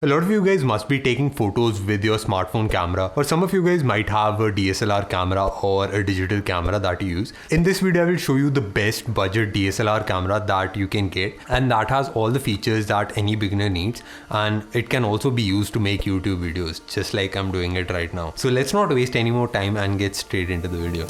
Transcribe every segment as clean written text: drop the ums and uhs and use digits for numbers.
A lot of you guys must be taking photos with your smartphone camera, or some of you guys might have a DSLR camera or a digital camera that you use. In this video, I will show you the best budget DSLR camera that you can get, and that has all the features that any beginner needs, and it can also be used to make YouTube videos, just like I'm doing it right now. So let's not waste any more time and get straight into the video.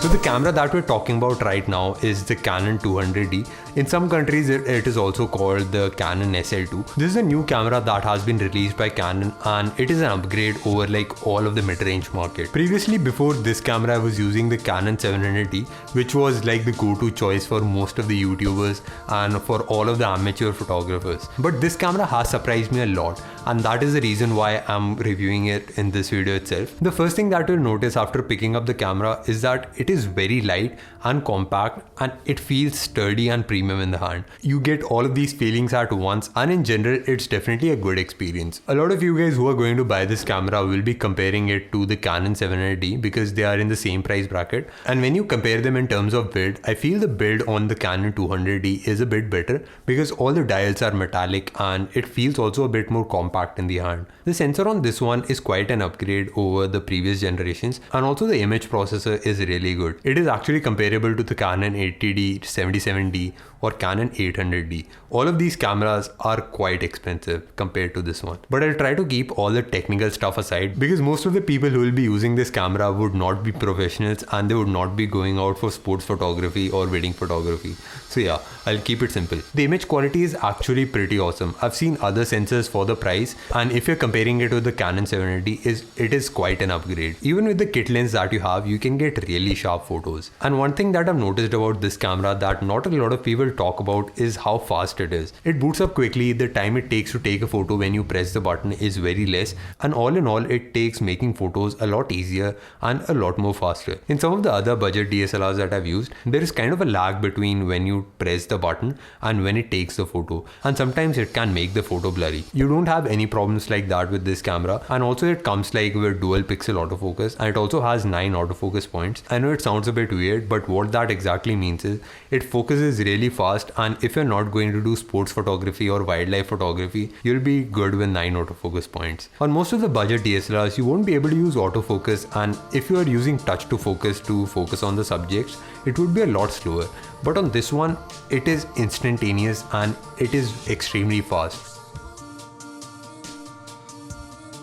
So the camera that we're talking about right now is the Canon 200D. In some countries it is also called the Canon SL2. This is a new camera that has been released by Canon, and it is an upgrade over like all of the mid-range market. Previously, before this camera, I was using the Canon 700D, which was like the go-to choice for most of the YouTubers and for all of the amateur photographers. But this camera has surprised me a lot, and that is the reason why I'm reviewing it in this video itself. The first thing that you'll notice after picking up the camera is that it is very light and compact, and it feels sturdy and premium in the hand. You get all of these feelings at once, and in general it's definitely a good experience. A lot of you guys who are going to buy this camera will be comparing it to the Canon 700D because they are in the same price bracket, and when you compare them in terms of build, I feel the build on the Canon 200D is a bit better because all the dials are metallic and it feels also a bit more compact in the hand. The sensor on this one is quite an upgrade over the previous generations, and also the image processor is really good. It is actually comparable to the Canon 80D, 77D or Canon 800D. All of these cameras are quite expensive compared to this one. But I'll try to keep all the technical stuff aside because most of the people who will be using this camera would not be professionals and they would not be going out for sports photography or wedding photography. So yeah, I'll keep it simple. The image quality is actually pretty awesome. I've seen other sensors for the price, and if you're comparing it with the Canon 700D, it is quite an upgrade. Even with the kit lens that you have, you can get really sharp photos. And one thing that I've noticed about this camera that not a lot of people talk about is how fast it is. It boots up quickly. The time it takes to take a photo when you press the button is very less, and all in all it takes making photos a lot easier and a lot more faster. In some of the other budget DSLRs that I've used, there is kind of a lag between when you press the button and when it takes the photo, and sometimes it can make the photo blurry. You don't have any problems like that with this camera, and also it comes like with dual pixel autofocus, and it also has 9 autofocus points. I know it sounds a bit weird, but what that exactly means is it focuses really fast, and if you're not going to do sports photography or wildlife photography, you'll be good with 9 autofocus points. On most of the budget DSLRs, you won't be able to use autofocus, and if you are using touch to focus on the subjects, it would be a lot slower. But on this one, it is instantaneous and it is extremely fast.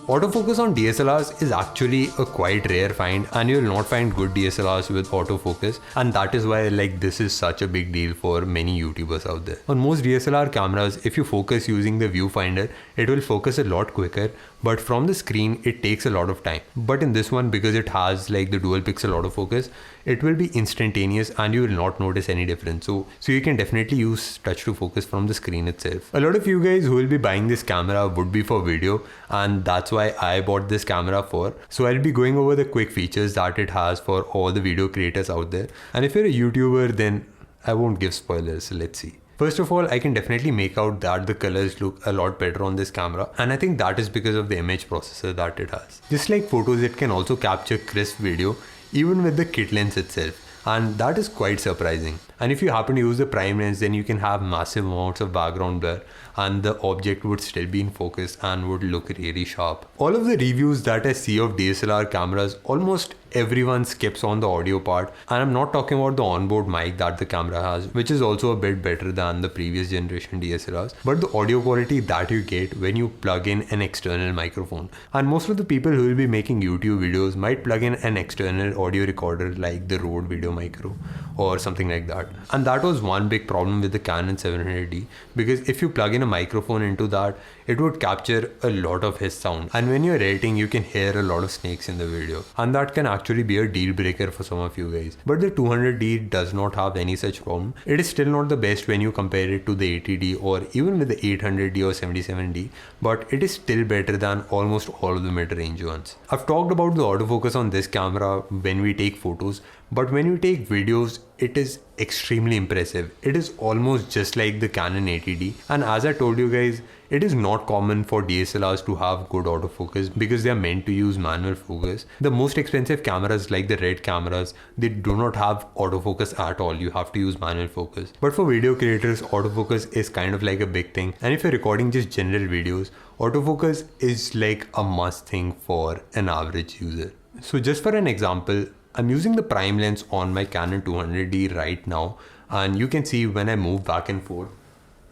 Autofocus on DSLRs is actually a quite rare find, and you will not find good DSLRs with autofocus, and that is why like this is such a big deal for many YouTubers out there. On most DSLR cameras, if you focus using the viewfinder, it will focus a lot quicker, but from the screen it takes a lot of time. But in this one, because it has like the dual pixel autofocus, it will be instantaneous and you will not notice any difference. So you can definitely use touch to focus from the screen itself. A lot of you guys who will be buying this camera would be for video, and that's why I bought this camera for. So I'll be going over the quick features that it has for all the video creators out there. And if you're a YouTuber, then I won't give spoilers. So let's see. First of all, I can definitely make out that the colors look a lot better on this camera, and I think that is because of the image processor that it has. Just like photos, it can also capture crisp video even with the kit lens itself, and that is quite surprising. And if you happen to use the prime lens, then you can have massive amounts of background blur and the object would still be in focus and would look really sharp. All of the reviews that I see of DSLR cameras, almost everyone skips on the audio part, and I'm not talking about the onboard mic that the camera has, which is also a bit better than the previous generation DSLRs, but the audio quality that you get when you plug in an external microphone. And most of the people who will be making YouTube videos might plug in an external audio recorder like the Rode Video Micro or something like that. And that was one big problem with the Canon 700D, because if you plug in a microphone into that, it would capture a lot of his sound, and when you're editing, you can hear a lot of snakes in the video, and that can actually be a deal breaker for some of you guys. But the 200D does not have any such problem. It is still not the best when you compare it to the 80D or even with the 800D or 77D, but it is still better than almost all of the mid-range ones. I've talked about the autofocus on this camera when we take photos, but when you take videos, it is extremely impressive. It is almost just like the Canon 80D, and as I told you guys, it is not common for DSLRs to have good autofocus because they are meant to use manual focus. The most expensive cameras like the red cameras, they do not have autofocus at all. You have to use manual focus. But for video creators, autofocus is kind of like a big thing. And if you're recording just general videos, autofocus is like a must thing for an average user. So just for an example, I'm using the prime lens on my Canon 200D right now, and you can see when I move back and forth,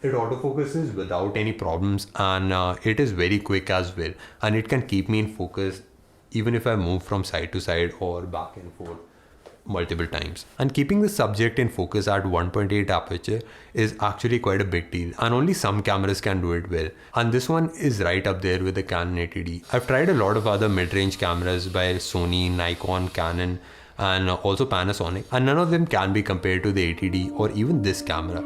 it autofocuses without any problems, and it is very quick as well, and it can keep me in focus even if I move from side to side or back and forth multiple times. And keeping the subject in focus at 1.8 aperture is actually quite a big deal, and only some cameras can do it well, and this one is right up there with the Canon 80D. I've tried a lot of other mid-range cameras by Sony, Nikon, Canon, and also Panasonic, and none of them can be compared to the 80D or even this camera.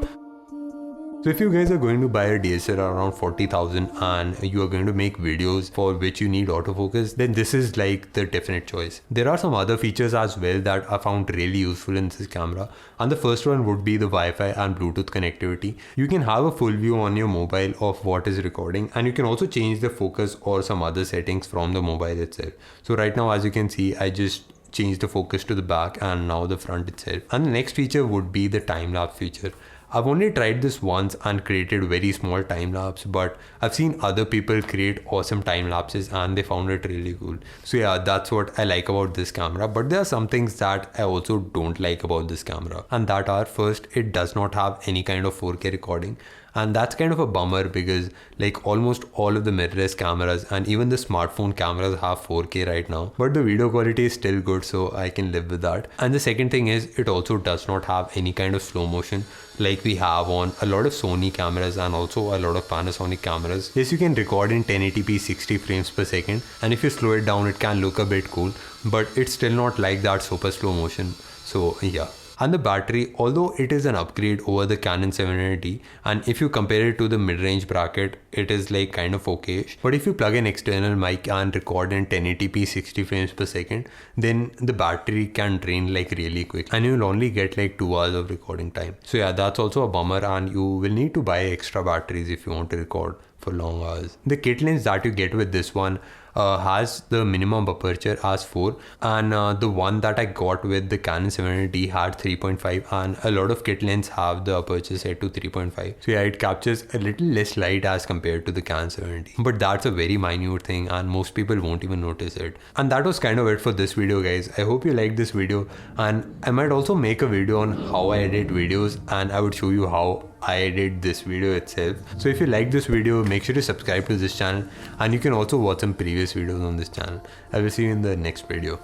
So if you guys are going to buy a DSLR around 40,000 and you are going to make videos for which you need autofocus, then this is like the definite choice. There are some other features as well that I found really useful in this camera, and the first one would be the Wi-Fi and Bluetooth connectivity. You can have a full view on your mobile of what is recording, and you can also change the focus or some other settings from the mobile itself. So right now, as you can see, I just changed the focus to the back and now the front itself. And the next feature would be the time-lapse feature. I've only tried this once and created very small time lapse, but I've seen other people create awesome time lapses and they found it really cool. So yeah, that's what I like about this camera. But there are some things that I also don't like about this camera, and that are, first, it does not have any kind of 4K recording. And that's kind of a bummer because like almost all of the mirrorless cameras and even the smartphone cameras have 4K right now, but the video quality is still good, so I can live with that. And the second thing is, it also does not have any kind of slow motion like we have on a lot of Sony cameras and also a lot of Panasonic cameras. Yes, you can record in 1080p 60 frames per second, and if you slow it down, it can look a bit cool, but it's still not like that super slow motion. So yeah. And the battery, although it is an upgrade over the Canon 700D, and if you compare it to the mid-range bracket, it is like kind of okay-ish. But if you plug an external mic and record in 1080p 60 frames per second, then the battery can drain like really quick, and you'll only get like 2 hours of recording time. So yeah, that's also a bummer, and you will need to buy extra batteries if you want to record for long hours. The kit lens that you get with this one has the minimum aperture as 4, and the one that I got with the Canon 700D had 3.5, and a lot of kit lenses have the aperture set to 3.5. So yeah, it captures a little less light as compared to the Canon 700D, but that's a very minute thing and most people won't even notice it. And that was kind of it for this video, guys. I hope you liked this video, and I might also make a video on how I edit videos, and I would show you how I edit this video itself. So if you like this video, make sure to subscribe to this channel, and you can also watch some previous videos on this channel. I will see you in the next video.